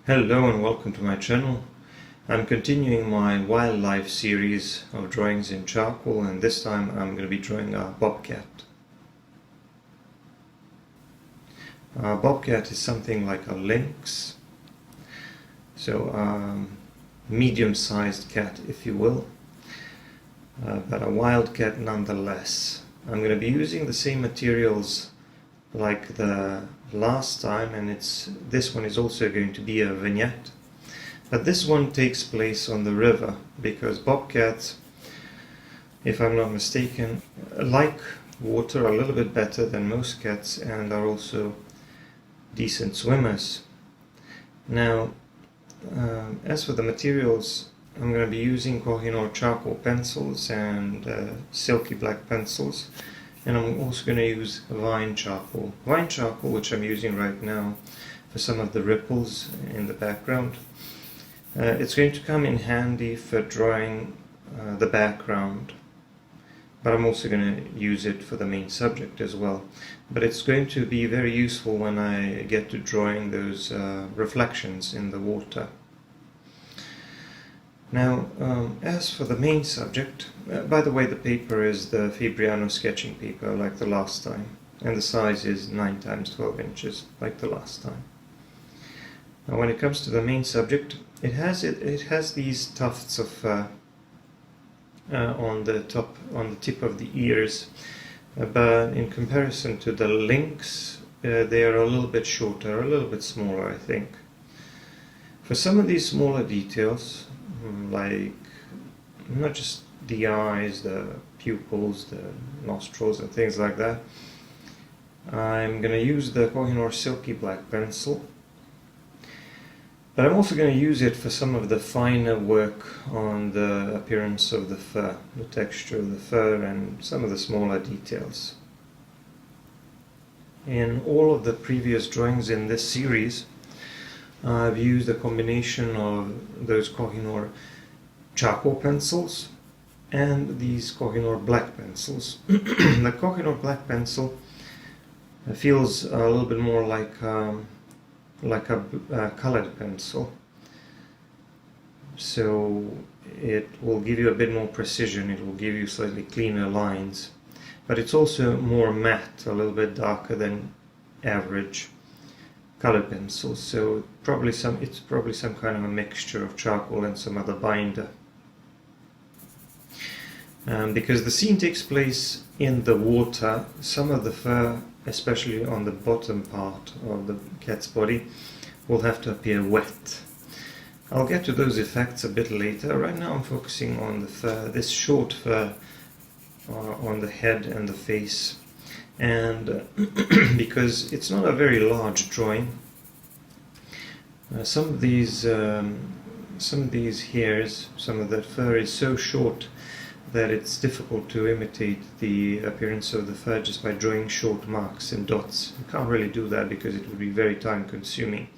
Hello and welcome to my channel. I'm continuing my wildlife series of drawings in charcoal, and this time I'm going to be drawing a bobcat. A bobcat is something like a lynx, so a medium-sized cat if you will, but a wildcat nonetheless. I'm going to be using the same materials like the last time, and this one is also going to be a vignette, but this one takes place on the river because bobcats, if I'm not mistaken, like water a little bit better than most cats and are also decent swimmers. Now, as for the materials, I'm going to be using Koh-i-Noor charcoal pencils and silky black pencils. And I'm also going to use vine charcoal, which I'm using right now for some of the ripples in the background. It's going to come in handy for drawing the background, but I'm also going to use it for the main subject as well. But it's going to be very useful when I get to drawing those reflections in the water. Now, as for the main subject, by the way, the paper is the Fabriano sketching paper like the last time, and the size is 9 × 12 inches like the last time. Now, when it comes to the main subject, it has these tufts of fur on the tip of the ears, but in comparison to the lynx, they are a little bit shorter, a little bit smaller, I think. For some of these smaller details, like not just the eyes, the pupils, the nostrils and things like that, I'm going to use the Koh-i-Noor silky black pencil, but I'm also going to use it for some of the finer work on the appearance of the fur, the texture of the fur and some of the smaller details. In all of the previous drawings in this series, I've used a combination of those Koh-i-Noor charcoal pencils and these Koh-i-Noor black pencils. The Koh-i-Noor black pencil feels a little bit more like a colored pencil, so it will give you a bit more precision, it will give you slightly cleaner lines, but it's also more matte, a little bit darker than average colored pencils, so it's probably some kind of a mixture of charcoal and some other binder. Because the scene takes place in the water, some of the fur, especially on the bottom part of the cat's body, will have to appear wet. I'll get to those effects a bit later. Right now I'm focusing on the fur, this short fur on the head and the face. And because it's not a very large drawing, some of these hairs, some of that fur is so short that it's difficult to imitate the appearance of the fur just by drawing short marks and dots. You can't really do that because it would be very time consuming.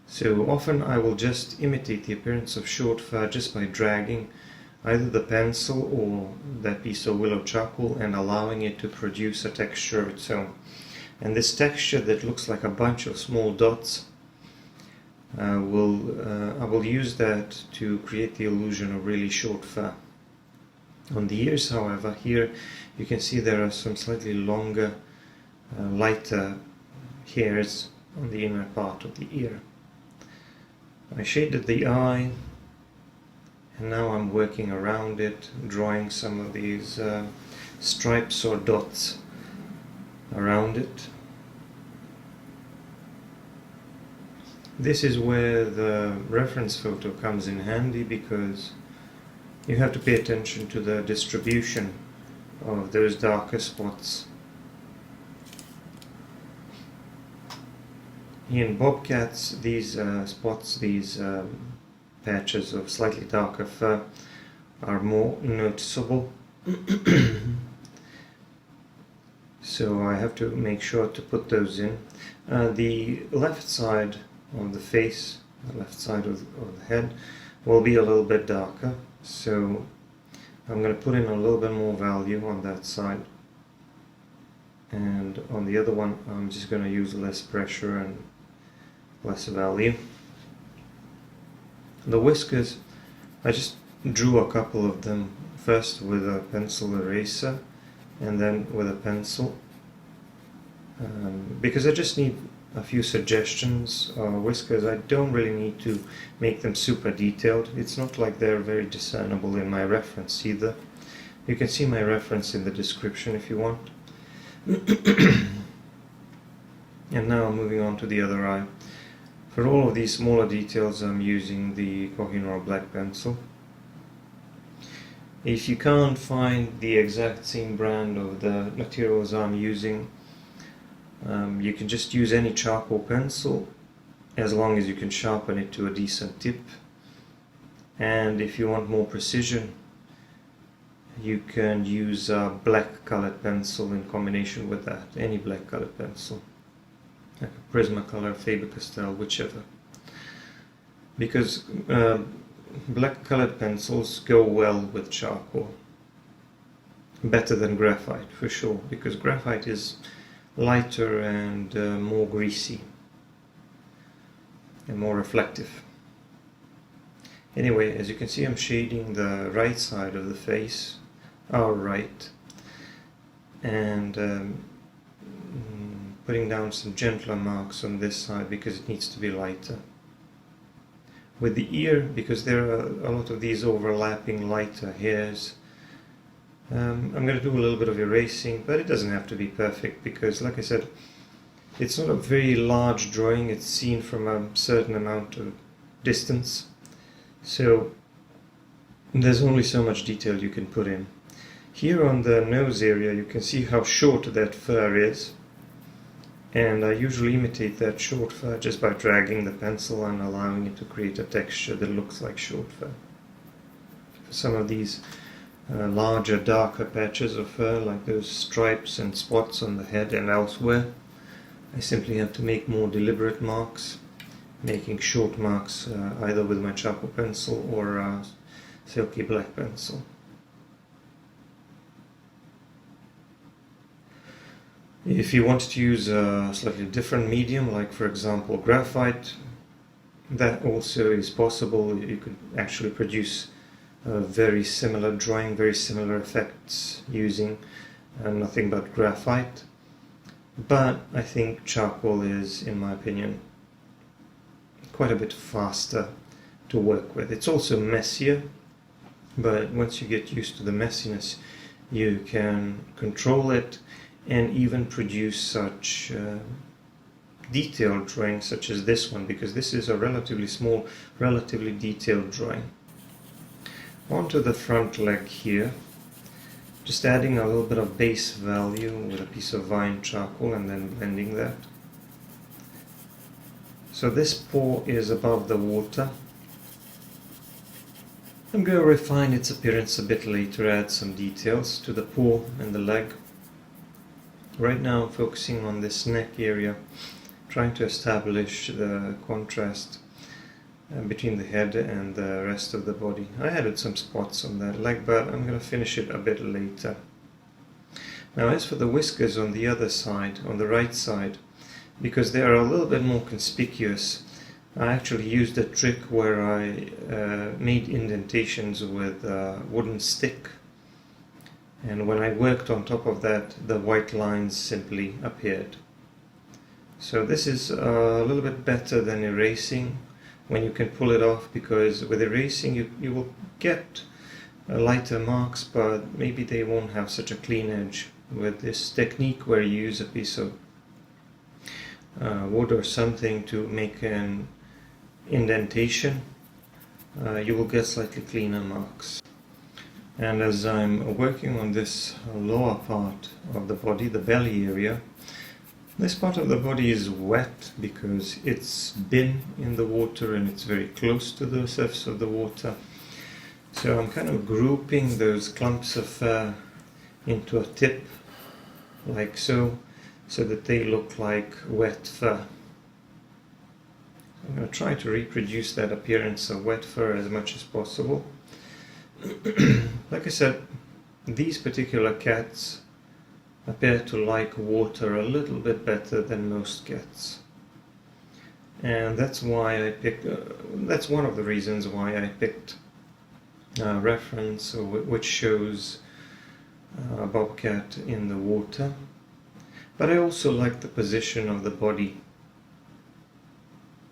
So often I will just imitate the appearance of short fur just by dragging either the pencil or that piece of willow charcoal and allowing it to produce a texture of its own. And this texture that looks like a bunch of small dots, I will use that to create the illusion of really short fur. On the ears, however, here you can see there are some slightly longer, lighter hairs on the inner part of the ear. I shaded the eye, and now I'm working around it, drawing some of these stripes or dots around it. This is where the reference photo comes in handy, because you have to pay attention to the distribution of those darker spots. In bobcats, these spots, these patches of slightly darker fur are more noticeable. So I have to make sure to put those in. The left side of the face, the left side of the head, will be a little bit darker, so I'm going to put in a little bit more value on that side, and on the other one I'm just going to use less pressure and less value. The whiskers, I just drew a couple of them, first with a pencil eraser and then with a pencil, because I just need a few suggestions. Whiskers, I don't really need to make them super detailed. It's not like they're very discernible in my reference either. You can see my reference in the description if you want. And now moving on to the other eye. For all of these smaller details I'm using the Koh-i-Noor black pencil. If you can't find the exact same brand of the materials I'm using, you can just use any charcoal pencil as long as you can sharpen it to a decent tip. And if you want more precision, you can use a black colored pencil in combination with that, any black colored pencil, like a Prismacolor, Faber-Castell, whichever. Because black colored pencils go well with charcoal, better than graphite for sure, because graphite is lighter and more greasy and more reflective. Anyway, as you can see, I'm shading the right side of the face, our right, and putting down some gentler marks on this side because it needs to be lighter. With the ear, because there are a lot of these overlapping lighter hairs, I'm going to do a little bit of erasing, but it doesn't have to be perfect because, like I said, it's not a very large drawing. It's seen from a certain amount of distance, so there's only so much detail you can put in. Here on the nose area you can see how short that fur is, and I usually imitate that short fur just by dragging the pencil and allowing it to create a texture that looks like short fur. For some of these larger, darker patches of fur, like those stripes and spots on the head and elsewhere, I simply have to make more deliberate marks, making short marks either with my charcoal pencil or a silky black pencil. If you wanted to use a slightly different medium, like for example graphite, that also is possible. You could actually produce a very similar drawing, very similar effects using nothing but graphite. But I think charcoal is, in my opinion, quite a bit faster to work with. It's also messier, but once you get used to the messiness, you can control it and even produce such detailed drawings such as this one, because this is a relatively small, relatively detailed drawing. Onto the front leg here, just adding a little bit of base value with a piece of vine charcoal and then blending that. So this paw is above the water. I'm going to refine its appearance a bit later, add some details to the paw and the leg. Right now I'm focusing on this neck area, trying to establish the contrast between the head and the rest of the body. I added some spots on that leg, but I'm going to finish it a bit later. Now as for the whiskers on the other side, on the right side, because they are a little bit more conspicuous, I actually used a trick where I made indentations with a wooden stick, and when I worked on top of that, the white lines simply appeared. So this is a little bit better than erasing when you can pull it off, because with erasing you will get lighter marks, but maybe they won't have such a clean edge. With this technique where you use a piece of wood or something to make an indentation, you will get slightly cleaner marks. And as I'm working on this lower part of the body, the belly area, this part of the body is wet because it's been in the water and it's very close to the surface of the water. So I'm kind of grouping those clumps of fur into a tip, like so, so that they look like wet fur. I'm going to try to reproduce that appearance of wet fur as much as possible. Like I said, these particular cats appear to like water a little bit better than most cats. and that's why I picked. That's one of the reasons why I picked a reference which shows Bobcat in the water. But I also like the position of the body,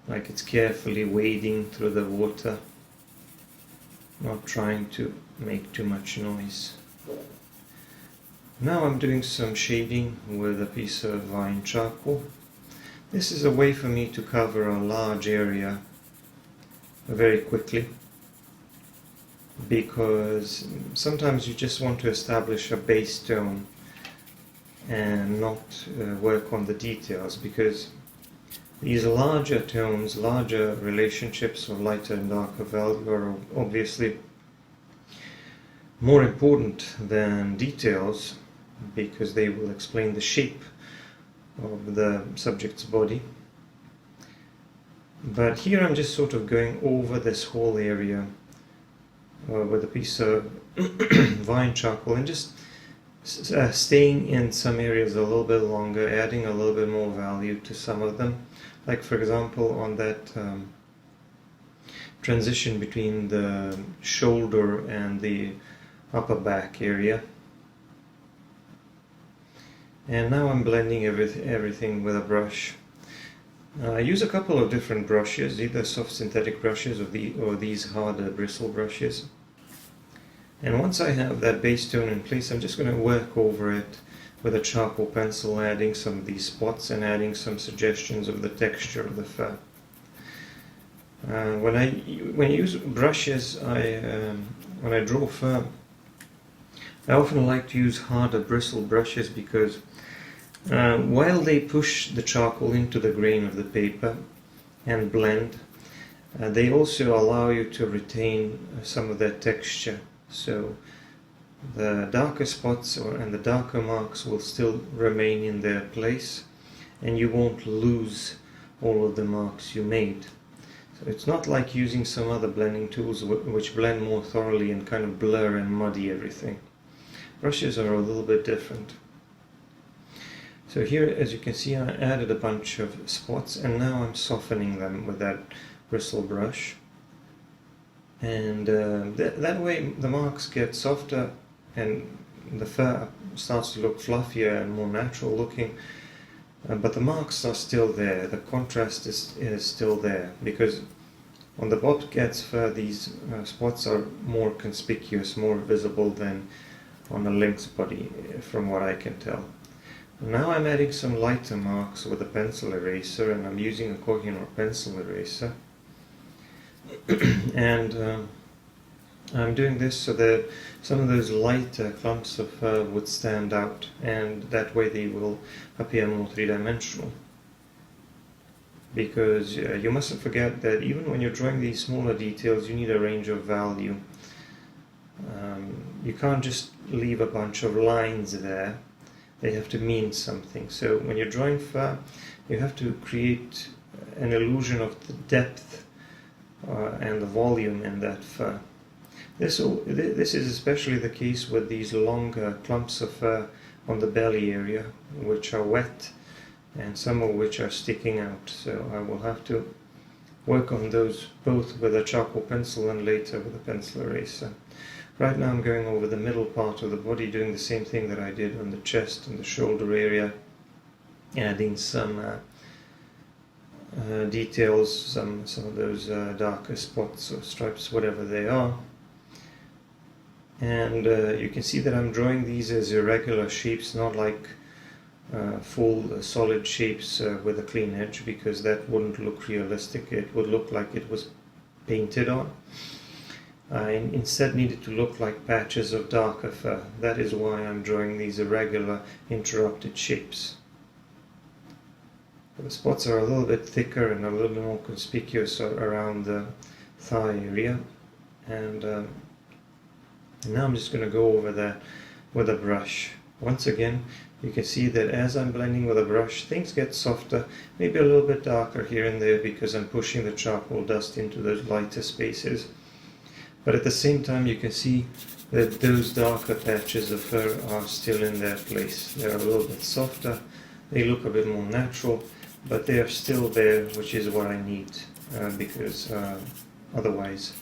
like it's carefully wading through the water, not trying to make too much noise. Now I'm doing some shading with a piece of vine charcoal. This is a way for me to cover a large area very quickly, because sometimes you just want to establish a base tone and not work on the details, because these larger tones, larger relationships of lighter and darker value are obviously more important than details, because they will explain the shape of the subject's body. But here I'm just sort of going over this whole area with a piece of vine charcoal and just staying in some areas a little bit longer, adding a little bit more value to some of them. Like for example on that transition between the shoulder and the upper back area. And now I'm blending everything with a brush. I use a couple of different brushes, either soft synthetic brushes or these harder bristle brushes. And once I have that base tone in place, I'm just going to work over it with a charcoal pencil, adding some of these spots and adding some suggestions of the texture of the fur. When I use brushes, when I draw fur, I often like to use harder bristle brushes because while they push the charcoal into the grain of the paper and blend, they also allow you to retain some of that texture. So the darker spots and the darker marks will still remain in their place, and you won't lose all of the marks you made. So it's not like using some other blending tools which blend more thoroughly and kind of blur and muddy everything. Brushes are a little bit different. So here, as you can see, I added a bunch of spots, and now I'm softening them with that bristle brush. And that way the marks get softer and the fur starts to look fluffier and more natural looking, but the marks are still there, the contrast is still there, because on the Bobcat's fur these spots are more conspicuous, more visible than on a lynx body, from what I can tell. Now I'm adding some lighter marks with a pencil eraser, and I'm using a Koh-i-Noor pencil eraser. And I'm doing this so that some of those lighter clumps of fur would stand out, and that way they will appear more three-dimensional. Because you mustn't forget that even when you're drawing these smaller details, you need a range of value. You can't just leave a bunch of lines there. They have to mean something. So when you're drawing fur, you have to create an illusion of the depth and the volume in that fur. This is especially the case with these longer clumps of fur on the belly area, which are wet and some of which are sticking out. So I will have to work on those both with a charcoal pencil and later with a pencil eraser. Right now I'm going over the middle part of the body, doing the same thing that I did on the chest and the shoulder area, adding some details, some of those darker spots or stripes, whatever they are. And you can see that I'm drawing these as irregular shapes, not like full solid shapes with a clean edge, because that wouldn't look realistic. It would look like it was painted on. I instead needed to look like patches of darker fur. That is why I'm drawing these irregular, interrupted shapes. The spots are a little bit thicker and a little bit more conspicuous around the thigh area. And now I'm just going to go over that with a brush. Once again, you can see that as I'm blending with a brush, things get softer, maybe a little bit darker here and there, because I'm pushing the charcoal dust into those lighter spaces. But at the same time, you can see that those darker patches of fur are still in their place. They're a little bit softer, they look a bit more natural, but they are still there, which is what I need, because otherwise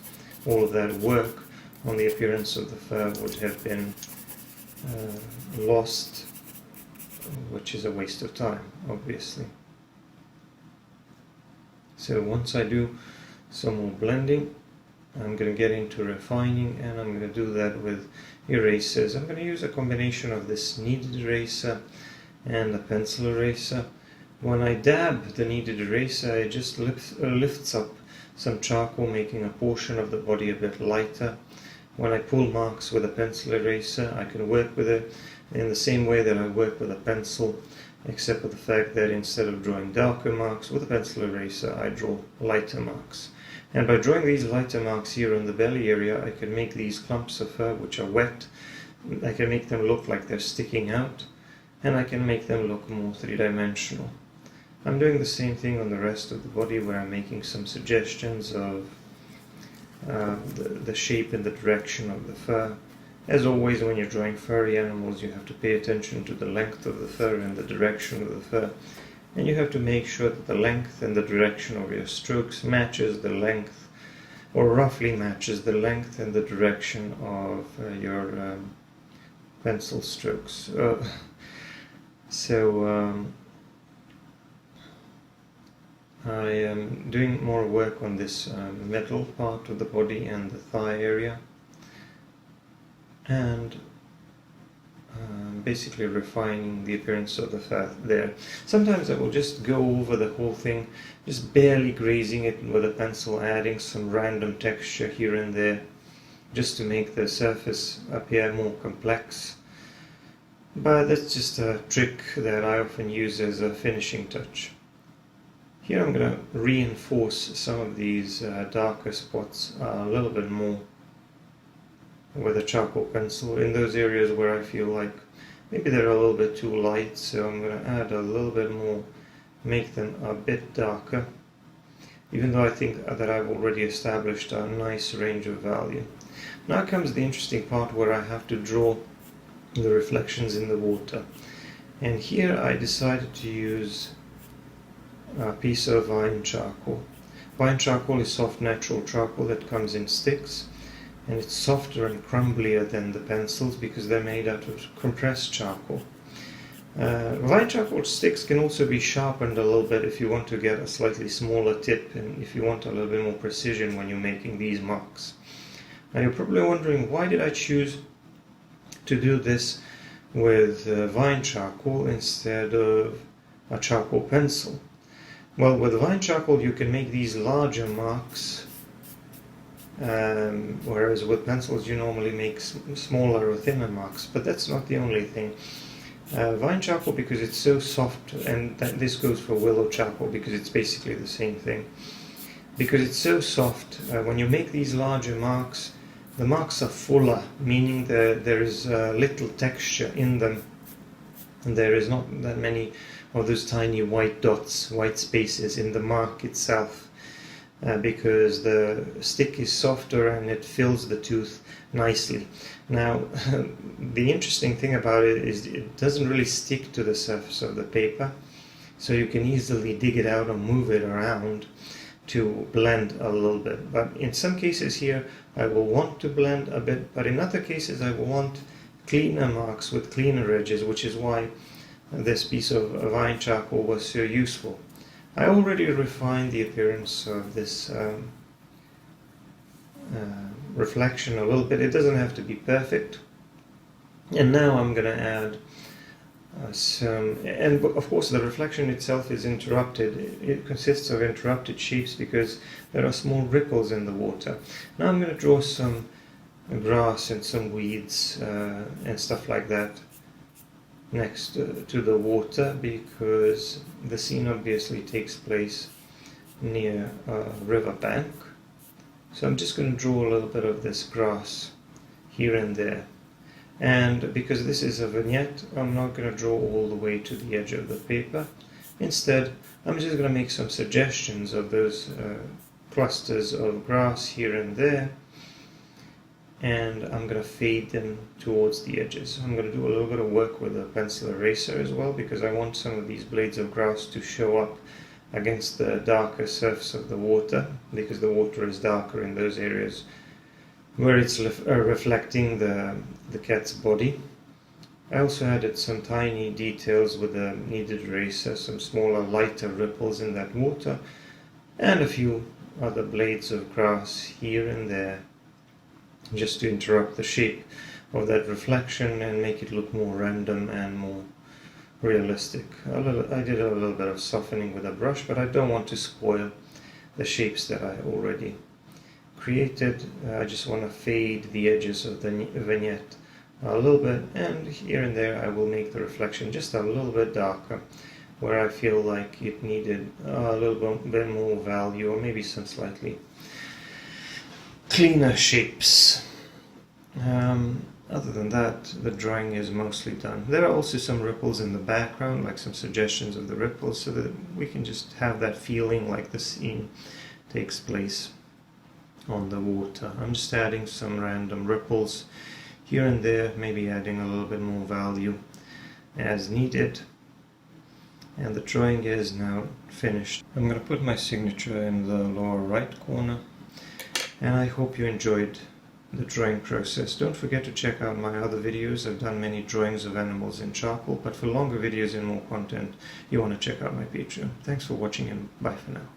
all of that work on the appearance of the fur would have been lost, which is a waste of time, obviously. So once I do some more blending, I'm going to get into refining, and I'm going to do that with erasers. I'm going to use a combination of this kneaded eraser and a pencil eraser. When I dab the kneaded eraser, it just lifts up some charcoal, making a portion of the body a bit lighter. When I pull marks with a pencil eraser, I can work with it in the same way that I work with a pencil, except for the fact that instead of drawing darker marks with a pencil eraser, I draw lighter marks. And by drawing these lighter marks here on the belly area, I can make these clumps of fur which are wet, I can make them look like they're sticking out, and I can make them look more three-dimensional. I'm doing the same thing on the rest of the body, where I'm making some suggestions of the shape and the direction of the fur. As always, when you're drawing furry animals, you have to pay attention to the length of the fur and the direction of the fur. And you have to make sure that the length and the direction of your strokes matches the length, or roughly matches the length and the direction of your pencil strokes. I am doing more work on this middle part of the body and the thigh area, and basically refining the appearance of the fur there. Sometimes I will just go over the whole thing, just barely grazing it with a pencil, adding some random texture here and there, just to make the surface appear more complex. But that's just a trick that I often use as a finishing touch. Here I'm going to reinforce some of these darker spots a little bit more with a charcoal pencil in those areas where I feel like maybe they're a little bit too light, so I'm going to add a little bit more, make them a bit darker, even though I think that I've already established a nice range of value. Now comes the interesting part, where I have to draw the reflections in the water, and here I decided to use a piece of vine charcoal. Vine charcoal is soft natural charcoal that comes in sticks, and it's softer and crumblier than the pencils because they're made out of compressed charcoal. Vine charcoal sticks can also be sharpened a little bit if you want to get a slightly smaller tip, and if you want a little bit more precision when you're making these marks. Now you're probably wondering, why did I choose to do this with vine charcoal instead of a charcoal pencil? Well, with vine charcoal you can make these larger marks, whereas with pencils you normally make smaller or thinner marks. But that's not the only thing. Vine charcoal, because it's so soft, and this goes for willow charcoal because it's basically the same thing. Because it's so soft, when you make these larger marks, the marks are fuller, meaning that there is little texture in them, and there is not that many of those tiny white dots, white spaces in the mark itself, because the stick is softer and it fills the tooth nicely. Now, the interesting thing about it is it doesn't really stick to the surface of the paper, so you can easily dig it out or move it around to blend a little bit. But in some cases here I will want to blend a bit, but in other cases I will want cleaner marks with cleaner edges, which is why this piece of vine charcoal was so useful. I already refined the appearance of this reflection a little bit. It doesn't have to be perfect. And now I'm going to add some, and of course the reflection itself is interrupted. It consists of interrupted shapes because there are small ripples in the water. Now I'm going to draw some grass and some weeds and stuff like that next to the water, because the scene obviously takes place near a river bank. So I'm just going to draw a little bit of this grass here and there. And because this is a vignette, I'm not going to draw all the way to the edge of the paper. Instead, I'm just going to make some suggestions of those clusters of grass here and there. and I'm going to fade them towards the edges. I'm going to do a little bit of work with a pencil eraser as well, because I want some of these blades of grass to show up against the darker surface of the water, because the water is darker in those areas where it's reflecting the cat's body. I also added some tiny details with a kneaded eraser, some smaller lighter ripples in that water, and a few other blades of grass here and there, just to interrupt the shape of that reflection and make it look more random and more realistic. I did a little bit of softening with a brush, but I don't want to spoil the shapes that I already created. I just want to fade the edges of the vignette a little bit, and here and there I will make the reflection just a little bit darker where I feel like it needed a little bit more value, or maybe some slightly cleaner shapes. Other than that, the drawing is mostly done. There are also some ripples in the background, like some suggestions of the ripples, so that we can just have that feeling like the scene takes place on the water. I'm just adding some random ripples here and there, maybe adding a little bit more value as needed. And the drawing is now finished. I'm going to put my signature in the lower right corner, and I hope you enjoyed the drawing process. Don't forget to check out my other videos. I've done many drawings of animals in charcoal, but for longer videos and more content, you want to check out my Patreon. Thanks for watching, and bye for now.